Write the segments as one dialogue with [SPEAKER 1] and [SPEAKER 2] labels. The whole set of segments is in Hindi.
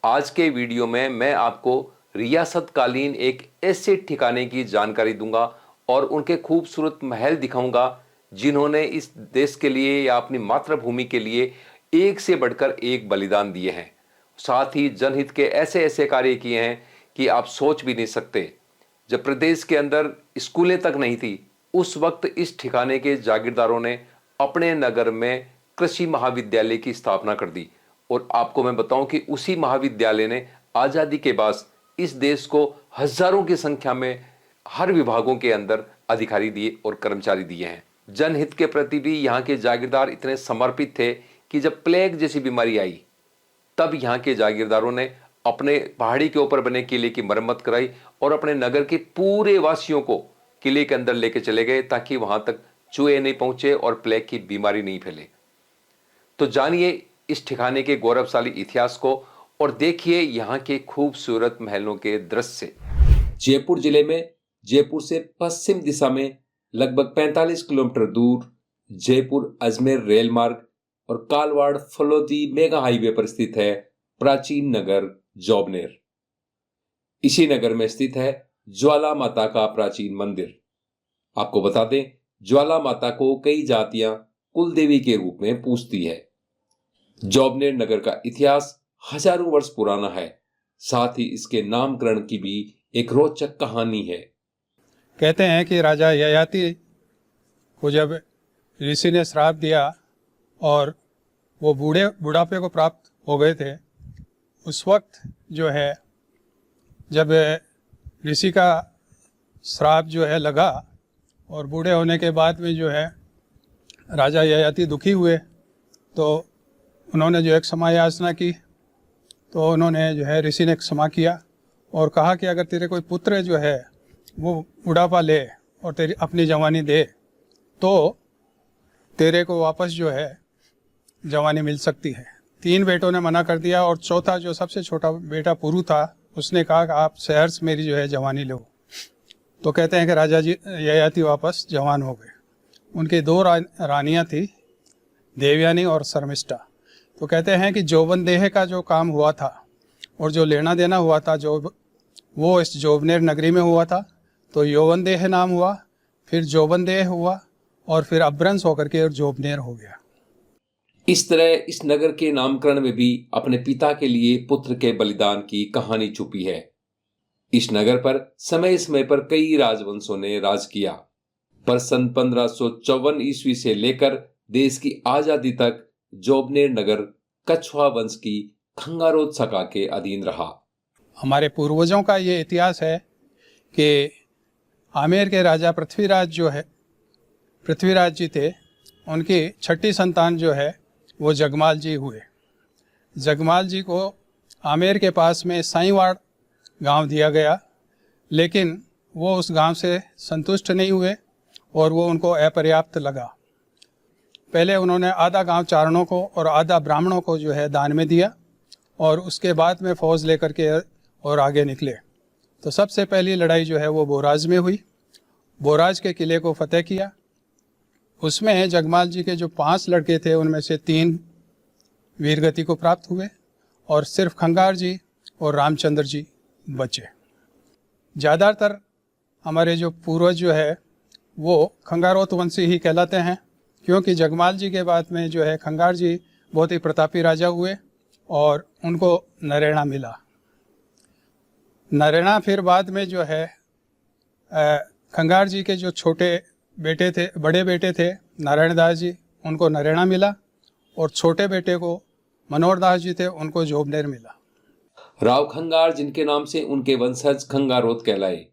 [SPEAKER 1] आज के वीडियो में मैं आपको रियासतकालीन एक ऐसे ठिकाने की जानकारी दूंगा और उनके खूबसूरत महल दिखाऊंगा जिन्होंने इस देश के लिए या अपनी मातृभूमि के लिए एक से बढ़कर एक बलिदान दिए हैं। साथ ही जनहित के ऐसे ऐसे कार्य किए हैं कि आप सोच भी नहीं सकते। जब प्रदेश के अंदर स्कूलें तक नहीं थी, उस वक्त इस ठिकाने के जागीरदारों ने अपने नगर में कृषि महाविद्यालय की स्थापना कर दी। और आपको मैं बताऊं कि उसी महाविद्यालय ने आजादी के बाद इस देश को हजारों की संख्या में हर विभागों के अंदर अधिकारी दिए और कर्मचारी दिए हैं। जनहित के प्रति भी यहाँ के जागीरदार इतने समर्पित थे कि जब प्लेग जैसी बीमारी आई, तब यहाँ के जागीरदारों ने अपने पहाड़ी के ऊपर बने किले की मरम्मत कराई और अपने नगर के पूरे वासियों को किले के अंदर लेके चले गए ताकि वहां तक चूहे नहीं पहुंचे और प्लेग की बीमारी नहीं फैले। तो जानिए इस ठिकाने के गौरवशाली इतिहास को और देखिए यहाँ के खूबसूरत महलों के दृश्य। जयपुर जिले में जयपुर से पश्चिम दिशा में लगभग 45 किलोमीटर दूर जयपुर अजमेर रेल मार्ग और कालवाड़ फलोदी मेगा हाईवे पर स्थित है प्राचीन नगर जोबनेर। इसी नगर में स्थित है ज्वाला माता का प्राचीन मंदिर। आपको बता दें, ज्वाला माता को कई जातियां कुल देवी के रूप में पूजती है। जोबनेर नगर का इतिहास हजारों वर्ष पुराना है। साथ ही इसके नामकरण की भी एक रोचक कहानी है।
[SPEAKER 2] कहते हैं कि राजा ययाति को जब ऋषि ने श्राप दिया और वो बुढ़ापे को प्राप्त हो गए थे, उस वक्त जो है जब ऋषि का श्राप जो है लगा और बूढ़े होने के बाद में जो है राजा ययाति दुखी हुए, तो उन्होंने जो एक क्षमा याचना की। तो उन्होंने जो है ऋषि ने क्षमा किया और कहा कि अगर तेरे कोई पुत्र जो है वो बुढ़ापा ले और तेरी अपनी जवानी दे तो तेरे को वापस जो है जवानी मिल सकती है। 3 बेटों ने मना कर दिया और चौथा जो सबसे छोटा बेटा पुरु था, उसने कहा कि आप शहर से मेरी जो है जवानी लो। तो कहते हैं कि राजा जी ययाति वापस जवान हो गए। उनकी 2 रानियां थी, देवयानी और शर्मिष्ठा। तो कहते हैं कि जोबनदेह का जो काम हुआ था और जो लेना देना हुआ था जो वो इस जोबनेर नगरी में हुआ था, तो यौवनदेह नाम हुआ, फिर जोबनदेह हुआ और फिर अभ्रंश होकर के जोबनेर हो गया।
[SPEAKER 1] इस तरह इस नगर के नामकरण में भी अपने पिता के लिए पुत्र के बलिदान की कहानी छुपी है। इस नगर पर समय समय पर कई राजवंशों ने राज किया, पर सन 1554 ईस्वी से लेकर देश की आजादी तक जोबनेर नगर कछवा वंश की खंगारोत सका के अधीन रहा।
[SPEAKER 2] हमारे पूर्वजों का ये इतिहास है कि आमेर के राजा पृथ्वीराज जी थे, उनकी 6ठी संतान जो है वो जगमाल जी हुए। जगमाल जी को आमेर के पास में साईवाड़ गांव दिया गया, लेकिन वो उस गांव से संतुष्ट नहीं हुए और वो उनको अपर्याप्त लगा। पहले उन्होंने आधा गांव चारणों को और आधा ब्राह्मणों को जो है दान में दिया और उसके बाद में फौज लेकर के और आगे निकले। तो सबसे पहली लड़ाई जो है वो बोराज में हुई। बोराज के किले को फतेह किया। उसमें जगमाल जी के जो 5 लड़के थे उनमें से 3 वीरगति को प्राप्त हुए और सिर्फ खंगार जी और रामचंद्र जी बचे। ज़्यादातर हमारे जो पूर्वज जो है वो खंगारोत वंशी ही कहलाते हैं, क्योंकि जगमाल जी के बाद में जो है खंगार जी बहुत ही प्रतापी राजा हुए और उनको नरेणा मिला। नरेणा फिर बाद में जो है खंगार जी के जो बड़े बेटे थे नारायण दास जी, उनको नरेणा मिला और छोटे बेटे को मनोहर दास जी थे, उनको जोबनेर मिला।
[SPEAKER 1] राव खंगार, जिनके नाम से उनके वंशज खंगारोत कहलाए,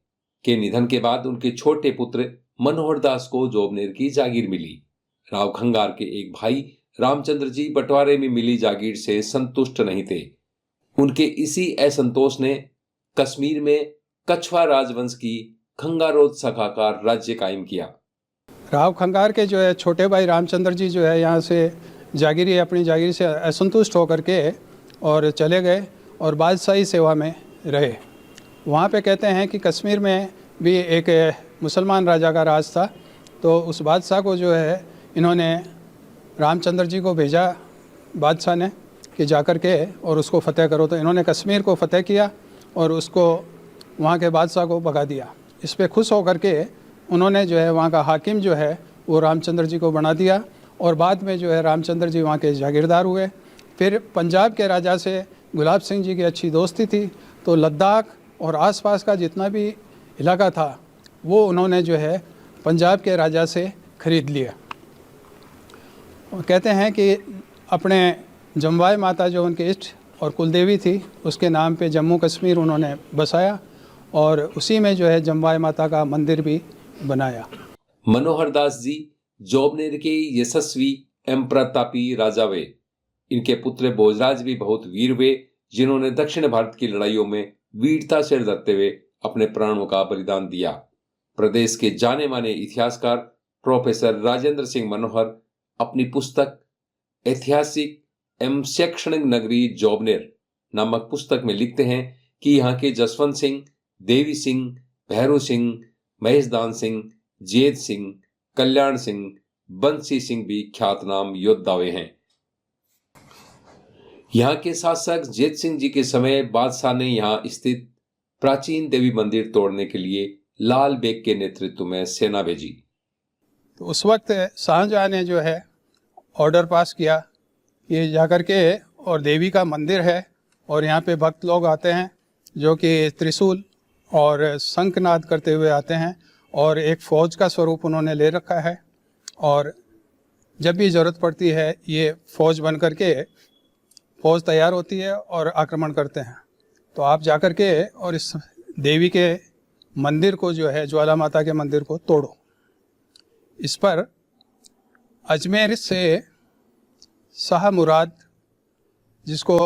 [SPEAKER 1] के निधन के बाद उनके छोटे पुत्र मनोहर दास को जोबनेर की जागीर मिली। राव खंगार के एक भाई रामचंद्र जी बंटवारे में मिली जागीर से संतुष्ट नहीं थे। उनके इसी असंतोष ने कश्मीर में कछवा राजवंश की खंगारोत शाखा का राज्य कायम किया।
[SPEAKER 2] राव खंगार के जो है छोटे भाई रामचंद्र जी जो है यहाँ से अपनी जागीर से असंतुष्ट होकर के और चले गए और बादशाही सेवा में रहे। वहाँ पे कहते हैं कि कश्मीर में भी एक मुसलमान राजा का राज था, तो उस बादशाह को जो है इन्होंने रामचंद्र जी को भेजा बादशाह ने कि जाकर के और उसको फ़तेह करो। तो इन्होंने कश्मीर को फ़तेह किया और उसको वहाँ के बादशाह को भगा दिया। इस पे खुश होकर के उन्होंने जो है वहाँ का हाकिम जो है वो रामचंद्र जी को बना दिया और बाद में जो है रामचंद्र जी वहाँ के जागीरदार हुए। फिर पंजाब के राजा से गुलाब सिंह जी की अच्छी दोस्ती थी, तो लद्दाख और आसपास का जितना भी इलाका था वो उन्होंने जो है पंजाब के राजा से खरीद लिया। और कहते हैं कि अपने जमवाई माता जो उनके इष्ट और कुलदेवी थी उसके नाम पे जम्मू कश्मीर उन्होंने बसाया और उसी में जो है जमवाई माता का मंदिर भी बनाया।
[SPEAKER 1] मनोहर दास जी जोबनेर के यशस्वी एवं प्रतापी राजा वे। इनके पुत्र भोजराज भी बहुत वीर वे, जिन्होंने दक्षिण भारत की लड़ाइयों में वीरता से लड़ते हुए अपने प्राणों का बलिदान दिया। प्रदेश के जाने माने इतिहासकार प्रोफेसर राजेंद्र सिंह मनोहर अपनी पुस्तक ऐतिहासिक एवं शैक्षणिक नगरी जोबनेर नामक पुस्तक में लिखते हैं कि यहाँ के जसवंत सिंह, देवी सिंह, भैरू सिंह, महेशदान सिंह, जेत सिंह, कल्याण सिंह, बंसी सिंह भी ख्यातनाम योद्धावे हैं। यहाँ के शासक जेत सिंह जी के समय बादशाह ने यहाँ स्थित प्राचीन देवी मंदिर तोड़ने के लिए लाल बेग के नेतृत्व में सेना भेजी।
[SPEAKER 2] तो उस वक्त शाहजहां ने जो है ऑर्डर पास किया कि जाकर के और देवी का मंदिर है और यहाँ पे भक्त लोग आते हैं जो कि त्रिशूल और शंखनाद करते हुए आते हैं और एक फ़ौज का स्वरूप उन्होंने ले रखा है और जब भी ज़रूरत पड़ती है ये फ़ौज बन करके फ़ौज तैयार होती है और आक्रमण करते हैं। तो आप जाकर के और इस देवी के मंदिर को जो है ज्वाला माता के मंदिर को तोड़ो। इस पर अजमेर से शाह मुराद, जिसको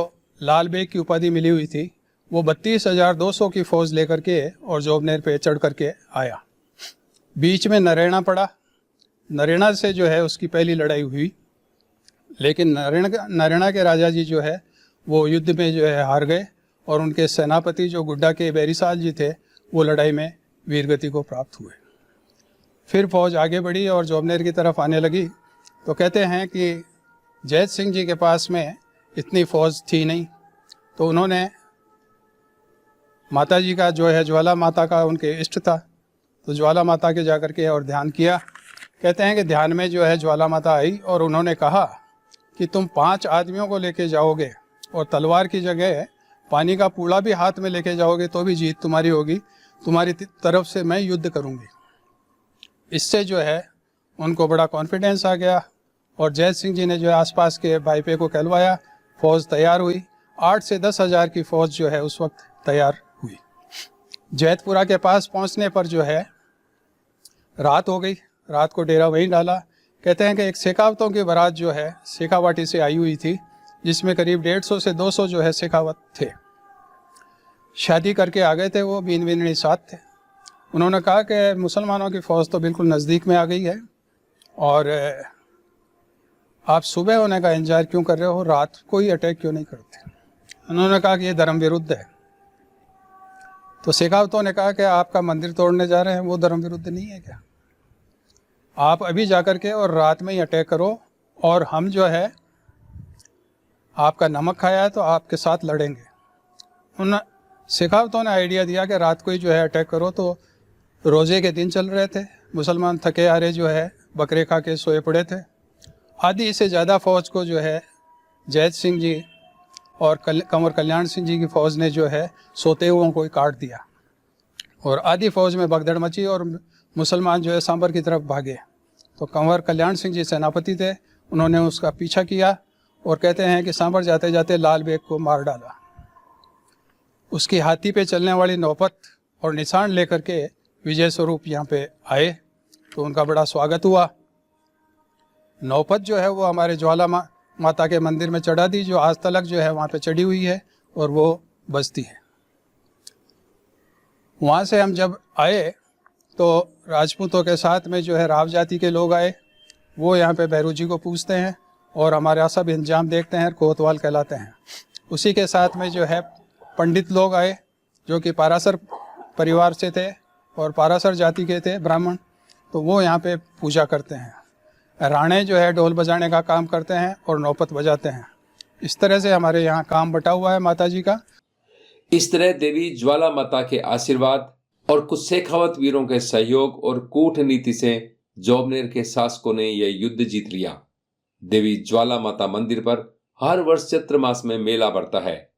[SPEAKER 2] लाल बेग की उपाधि मिली हुई थी, वो 32,200 की फ़ौज लेकर के और जोबनेर पे चढ़ करके आया। बीच में नरेना पड़ा। नरेना से जो है उसकी पहली लड़ाई हुई, लेकिन नरेना के राजा जी जो है वो युद्ध में जो है हार गए और उनके सेनापति जो गुड्डा के बेरीसाल जी थे वो लड़ाई में वीरगति को प्राप्त हुए। फिर फौज आगे बढ़ी और जोबनेर की तरफ आने लगी। तो कहते हैं कि जैत सिंह जी के पास में इतनी फौज थी नहीं, तो उन्होंने माता जी का जो है ज्वाला माता का उनके इष्ट था, तो ज्वाला माता के जाकर के और ध्यान किया। कहते हैं कि ध्यान में जो है ज्वाला माता आई और उन्होंने कहा कि तुम 5 आदमियों को लेके जाओगे और तलवार की जगह पानी का पूड़ा भी हाथ में लेके जाओगे तो भी जीत तुम्हारी होगी, तुम्हारी तरफ से मैं युद्ध करूंगी। इससे जो है उनको बड़ा कॉन्फिडेंस आ गया और जैत सिंह जी ने जो है आसपास के भाईपे को कहलवाया, फौज तैयार हुई। 8 से 10 हज़ार की फौज जो है उस वक्त तैयार हुई। जैतपुरा के पास पहुंचने पर जो है रात हो गई, रात को डेरा वहीं डाला। कहते हैं कि एक शेखावतों की बारात जो है शेखावाटी से आई हुई थी, जिसमें करीब 150 से 200 जो है शेखावत थे। शादी करके आ गए थे, वो बीन बीननी साथ थे। उन्होंने कहा कि मुसलमानों की फ़ौज तो बिल्कुल नज़दीक में आ गई है और आप सुबह होने का इंतजार क्यों कर रहे हो, रात को ही अटैक क्यों नहीं करते। उन्होंने कहा कि ये धर्म विरुद्ध है। तो शेखावतों ने कहा कि आपका मंदिर तोड़ने जा रहे हैं, वो धर्म विरुद्ध नहीं है क्या? आप अभी जाकर के और रात में ही अटैक करो और हम जो है आपका नमक खाया है तो आपके साथ लड़ेंगे। उन शेखावतों ने आइडिया दिया कि रात को ही जो है अटैक करो। तो रोज़े के दिन चल रहे थे, मुसलमान थके हारे जो है बकरे खा के सोए पड़े थे। आधी से ज़्यादा फ़ौज को जो है जैत सिंह जी और कंवर कल्याण सिंह जी की फ़ौज ने जो है सोते हुओं को ही काट दिया और आधी फ़ौज में भगदड़ मची और मुसलमान जो है सांबर की तरफ भागे। तो कंवर कल्याण सिंह जी सेनापति थे, उन्होंने उसका पीछा किया और कहते हैं कि सांबर जाते जाते लाल बेग को मार डाला। उसकी हाथी पे चलने वाली नौपत और निशान लेकर के विजय स्वरूप यहाँ पे आए, तो उनका बड़ा स्वागत हुआ। नौपत जो है वो हमारे ज्वाला माता के मंदिर में चढ़ा दी, जो आज तलक जो है वहाँ पे चढ़ी हुई है और वो बजती है। वहाँ से हम जब आए तो राजपूतों के साथ में जो है राव जाति के लोग आए, वो यहाँ पे भैरू जी को पूछते हैं और हमारा सब इंतजाम देखते हैं, कोतवाल कहलाते हैं। उसी के साथ में जो है पंडित लोग आए जो कि पारासर परिवार से थे और पारासर जाति के थे ब्राह्मण, तो वो यहाँ पे पूजा करते हैं। राणे जो है ढोल बजाने का काम करते हैं और नौपत बजाते हैं। इस तरह से हमारे यहाँ काम बटा हुआ है माता जी का।
[SPEAKER 1] इस तरह देवी ज्वाला माता के आशीर्वाद और कुछ शेखावत वीरों के सहयोग और कूटनीति से जोबनेर के शासकों ने यह युद्ध जीत लिया। देवी ज्वाला माता मंदिर पर हर वर्ष चैत्र मास में मेला बढ़ता है,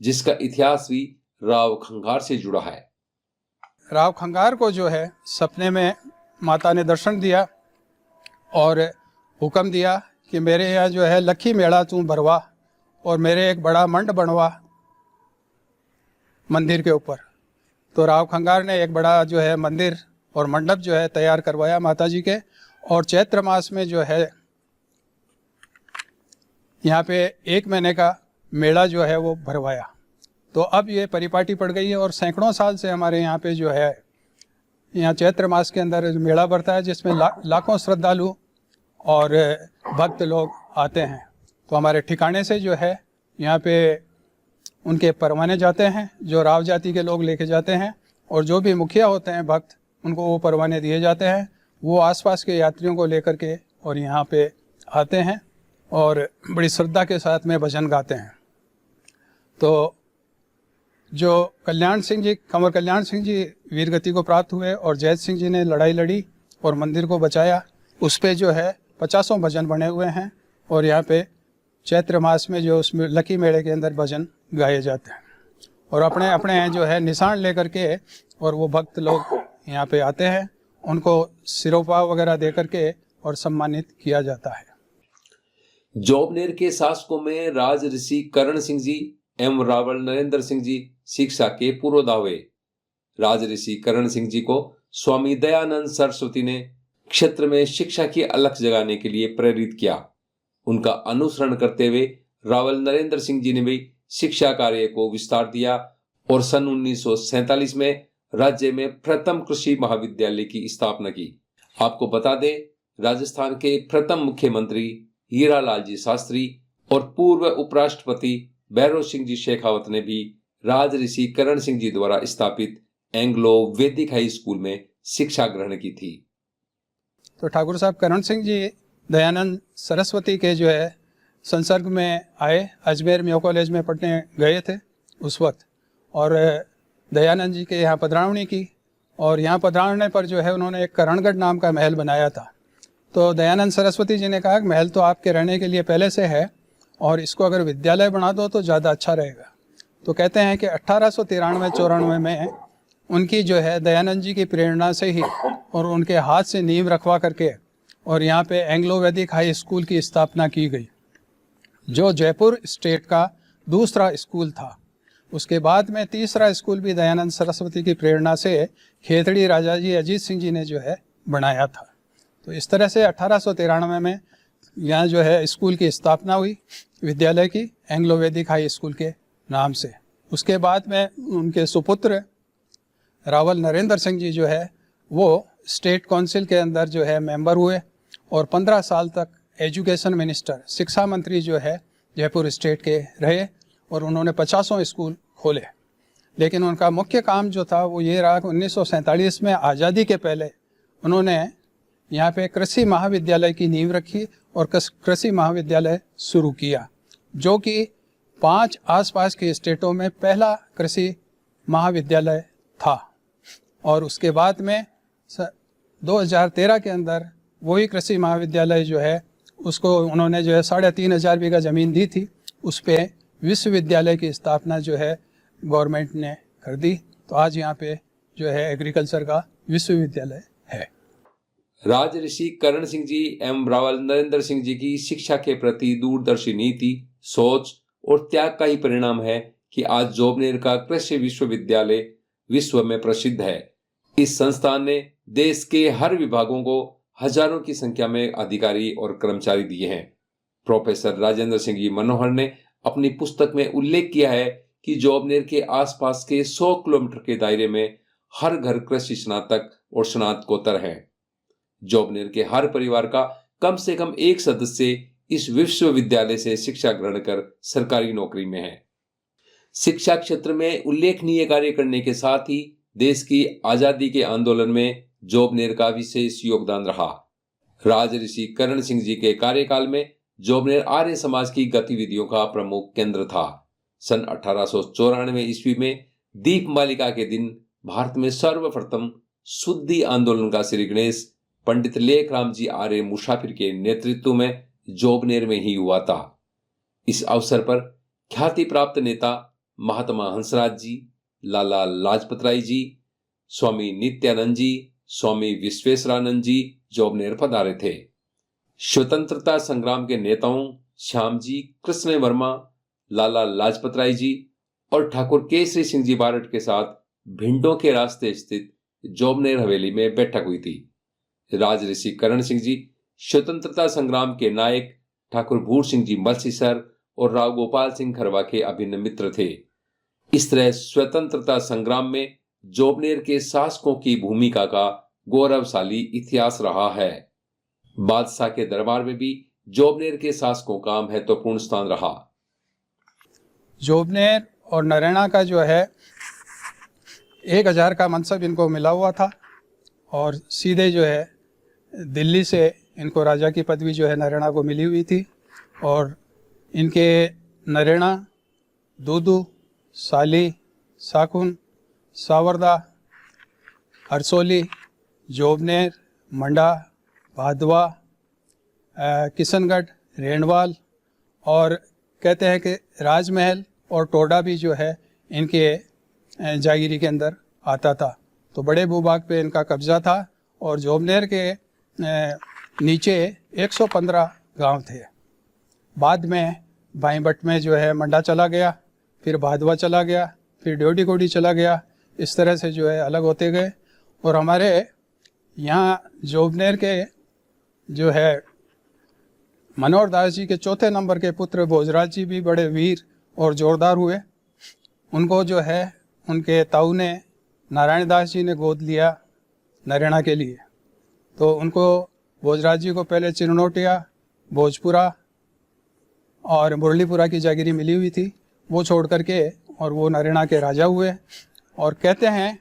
[SPEAKER 1] जिसका इतिहास भी राव खंगार से जुड़ा है।
[SPEAKER 2] राव खंगार को जो है सपने में माता ने दर्शन दिया और हुक्म दिया कि मेरे यहाँ जो है लखी मेला तू भरवा और मेरे एक बड़ा मंड बनवा मंदिर के ऊपर। तो राव खंगार ने एक बड़ा जो है मंदिर और मंडप जो है तैयार करवाया माता जी के, और चैत्र मास में जो है यहाँ पे 1 महीने का मेला जो है वो भरवाया। तो अब ये परिपाटी पड़ गई है और सैकड़ों साल से हमारे यहाँ पे जो है यहाँ चैत्र मास के अंदर मेला बढ़ता है, जिसमें लाखों श्रद्धालु और भक्त लोग आते हैं। तो हमारे ठिकाने से जो है यहाँ पे उनके परवाने जाते हैं, जो राव जाति के लोग लेके जाते हैं, और जो भी मुखिया होते हैं भक्त उनको वो परवाने दिए जाते हैं। वो आसपास के यात्रियों को लेकर के और यहाँ पे आते हैं और बड़ी श्रद्धा के साथ में भजन गाते हैं। तो जो कल्याण सिंह जी, कंवर कल्याण सिंह जी वीरगति को प्राप्त हुए और जैत सिंह जी ने लड़ाई लड़ी और मंदिर को बचाया, उस पे जो है 50 भजन बने हुए हैं। और यहाँ पे चैत्र मास में जो उसमें लकी मेले के अंदर भजन गाए जाते हैं और अपने अपने जो है निशान लेकर के और वो भक्त लोग यहाँ पे आते हैं, उनको सिरोपा वगैरह दे करके और सम्मानित किया जाता है।
[SPEAKER 1] जोबनेर के शासकों में राज ऋषि करण सिंह जी एवं रावल नरेंद्र सिंह जी शिक्षा के पुरोधा हुए। राज ऋषि करण सिंह जी को स्वामी दयानंद सरस्वती ने क्षेत्र में शिक्षा की अलख जगाने के लिए प्रेरित किया। उनका अनुसरण करते हुए रावल नरेंद्र सिंह जी ने भी शिक्षा कार्य को विस्तार दिया और सन 1947 में राज्य में प्रथम कृषि महाविद्यालय की स्थापना की। आपको बता दें, राजस्थान के प्रथम मुख्यमंत्री हीरालाल जी शास्त्री और पूर्व उपराष्ट्रपति भैरव सिंह जी शेखावत ने भी राज ऋषि करण सिंह जी द्वारा स्थापित एंग्लो वैदिक हाई स्कूल में शिक्षा ग्रहण की थी।
[SPEAKER 2] तो ठाकुर साहब करण सिंह जी दयानंद सरस्वती के जो है संसर्ग में आए, अजमेर म्यो कॉलेज में पढ़ने गए थे उस वक्त, और दयानंद जी के यहाँ पधरावनी की, और यहाँ पधरावने पर जो है उन्होंने एक करणगढ़ नाम का महल बनाया था। तो दयानंद सरस्वती जी ने कहा कि महल तो आपके रहने के लिए पहले से है और इसको अगर विद्यालय बना दो तो ज़्यादा अच्छा रहेगा। तो कहते हैं कि 1893-94 में उनकी जो है दयानंद जी की प्रेरणा से ही और उनके हाथ से नींव रखवा करके और यहाँ पे एंग्लो वैदिक हाई स्कूल की स्थापना की गई, जो जयपुर स्टेट का दूसरा स्कूल था। उसके बाद में तीसरा स्कूल भी दयानंद सरस्वती की प्रेरणा से खेतड़ी राजा जी अजीत सिंह जी ने जो है बनाया था। तो इस तरह से 1893 में यहाँ जो है स्कूल की स्थापना हुई, विद्यालय की, एंग्लो वैदिक हाई स्कूल के नाम से। उसके बाद में उनके सुपुत्र रावल नरेंद्र सिंह जी जो है वो स्टेट काउंसिल के अंदर जो है मेंबर हुए और 15 साल तक एजुकेशन मिनिस्टर, शिक्षा मंत्री जो है जयपुर स्टेट के रहे और उन्होंने 50 स्कूल खोले। लेकिन उनका मुख्य काम जो था वो ये रहा कि 1947 में आज़ादी के पहले उन्होंने यहाँ पे कृषि महाविद्यालय की नींव रखी और कृषि महाविद्यालय शुरू किया, जो कि 5 आसपास के स्टेटों में पहला कृषि महाविद्यालय था। और उसके बाद में 2013 के अंदर वही कृषि महाविद्यालय जो है उसको उन्होंने जो है 3500 बीघा ज़मीन दी थी, उस पर विश्वविद्यालय की स्थापना जो है गवर्नमेंट ने कर दी। तो आज यहाँ पे जो है एग्रीकल्चर का विश्वविद्यालय है।
[SPEAKER 1] राज ऋषि करण सिंह जी एवं रावल नरेंद्र सिंह जी की शिक्षा के प्रति दूरदर्शी नीति, सोच और त्याग का ही परिणाम है कि आज जोबनेर का कृषि विश्वविद्यालय विश्व में प्रसिद्ध है। इस संस्थान ने देश के हर विभागों को हजारों की संख्या में अधिकारी और कर्मचारी दिए हैं। प्रोफेसर राजेंद्र सिंह जी मनोहर ने अपनी पुस्तक में उल्लेख किया है कि जोबनेर के आसपास के 100 किलोमीटर के दायरे में हर घर कृषि स्नातक और स्नातकोत्तर है। जोबनेर के हर परिवार का कम से कम एक सदस्य इस विश्वविद्यालय से शिक्षा ग्रहण कर सरकारी नौकरी में है। शिक्षा क्षेत्र में उल्लेखनीय कार्य करने के साथ ही देश की आजादी के आंदोलन में जोबनेर का विशेष योगदान रहा। राज ऋषि करण सिंह जी के कार्यकाल में जोबनेर आर्य समाज की गतिविधियों का प्रमुख केंद्र था। सन 1894 ईस्वी में दीपमालिका के दिन भारत में सर्वप्रथम शुद्धि आंदोलन का श्री गणेश पंडित लेखराम जी आर्य मुसाफिर के नेतृत्व में जोबनेर में ही हुआ था। इस अवसर पर ख्याति प्राप्त नेता महात्मा हंसराज जी, लाला लाजपत राय जी, स्वामी नित्यानंद जी, स्वामी विश्वेश्वरानंद जी जोबनेर पधारे थे। स्वतंत्रता संग्राम के नेताओं श्याम जी कृष्ण वर्मा, लाला लाजपत राय जी और ठाकुर केसरी सिंह जी बारट के साथ भिंडों के रास्ते स्थित जोबनेर हवेली में बैठक हुई थी। राजऋषि करण सिंह जी स्वतंत्रता संग्राम के नायक ठाकुर भूर सिंह जी मलसीसर और राव गोपाल सिंह खरवा के अभिन्न मित्र थे। इस तरह स्वतंत्रता संग्राम में जोबनेर के शासकों की भूमिका का गौरवशाली इतिहास रहा है। बादशाह के दरबार में भी जोबनेर के शासकों का महत्वपूर्ण स्थान रहा।
[SPEAKER 2] जोबनेर और नरेना का जो है 1000 का मनसब इनको मिला हुआ था और सीधे जो है दिल्ली से इनको राजा की पदवी जो है नरेना को मिली हुई थी। और इनके नरेना, दूदू, साली, साकुन, सावरदा, हरसोली, जोबनेर, मंडा, भादवा, किशनगढ़, रेणवाल और कहते हैं कि राजमहल और टोडा भी जो है इनके जागीरी के अंदर आता था। तो बड़े भूभाग पे इनका कब्जा था और जोबनेर के नीचे 115 गांव थे। बाद में भाईबट में जो है मंडा चला गया, फिर भादवा चला गया, फिर ड्योडी कोडी चला गया। इस तरह से जो है अलग होते गए। और हमारे यहाँ जोबनेर के जो है मनोहर दास जी के चौथे नंबर के पुत्र भोजराज जी भी बड़े वीर और जोरदार हुए। उनको जो है उनके ताऊ ने नारायण दास जी ने गोद लिया नरेना के लिए। तो उनको भोजराज जी को पहले चिरनोटिया, भोजपुरा और मुरलीपुरा की जागीरी मिली हुई थी, वो छोड़ करके और वो नरेना के राजा हुए। और कहते हैं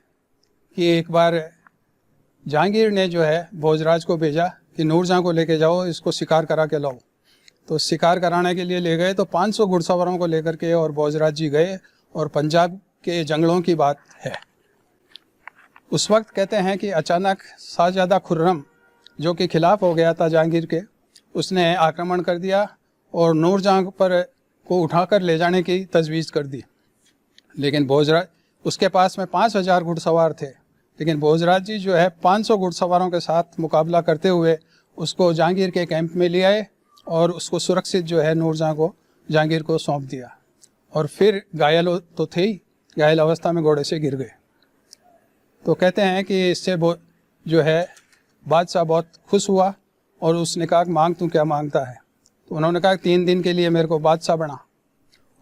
[SPEAKER 2] कि एक बार जहांगीर ने जो है भोजराज को भेजा कि नूरजहाँ को लेके जाओ, इसको शिकार करा के लाओ। तो शिकार कराने के लिए ले गए तो 500 घुड़सवारों को लेकर के और भोजराज जी गए और पंजाब के जंगलों की बात है। उस वक्त कहते हैं कि अचानक शाहजादा खुर्रम जो कि खिलाफ हो गया था जहांगीर के, उसने आक्रमण कर दिया और नूरजहाँ पर को उठाकर ले जाने की तजवीज़ कर दी। लेकिन भोजराज, उसके पास में 5000 घुड़सवार थे, लेकिन भोजराज जी जो है 500 घुड़सवारों के साथ मुकाबला करते हुए उसको जहांगीर के कैंप में ले आए और उसको सुरक्षित जो है नूरजहाँ को जहांगीर को सौंप दिया। और फिर घायल तो थे ही, घायल अवस्था में घोड़े से गिर गए। तो कहते हैं कि इससे जो है बादशाह बहुत खुश हुआ और उसने कहा मांग तू क्या मांगता है। तो उन्होंने कहा 3 दिन के लिए मेरे को बादशाह बना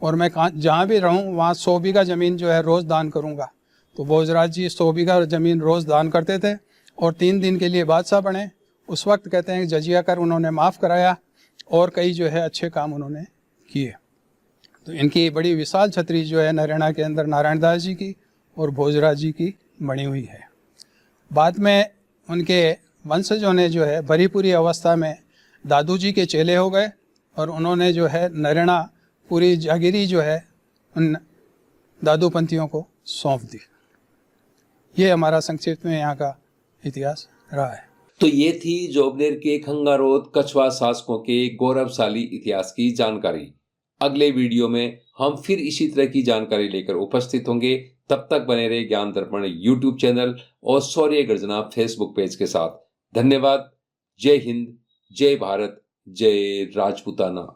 [SPEAKER 2] और मैं जहाँ भी रहूँ वहाँ 100 बीघा ज़मीन जो है रोज़ दान करूँगा। तो भोजराज जी 100 बीघा ज़मीन रोज़ दान करते थे और 3 दिन के लिए बादशाह बने। उस वक्त कहते हैं कि जजिया कर उन्होंने माफ़ कराया और कई जो है अच्छे काम उन्होंने किए। तो इनकी बड़ी विशाल छतरी जो है नरेना के अंदर नारायण दास जी की और भोजराज जी की बनी हुई है। बाद में उनके वंशजों ने जो है भरीपूरी अवस्था में दादू जी के चेले हो गए और उन्होंने जो है नरेना पूरी जागीरी जो है उन दादूपंथियों को सौंप दी। ये हमारा संक्षिप्त में यहाँ का इतिहास रहा है।
[SPEAKER 1] तो ये थी जोबनेर के खंगारोद कछवा शासकों के गौरवशाली इतिहास की जानकारी। अगले वीडियो में हम फिर इसी तरह की जानकारी लेकर उपस्थित होंगे। तब तक बने रहे ज्ञान दर्पण यूट्यूब चैनल और शौर्य गर्जना फेसबुक पेज के साथ। धन्यवाद। जय हिंद, जय भारत, जय राजपूताना।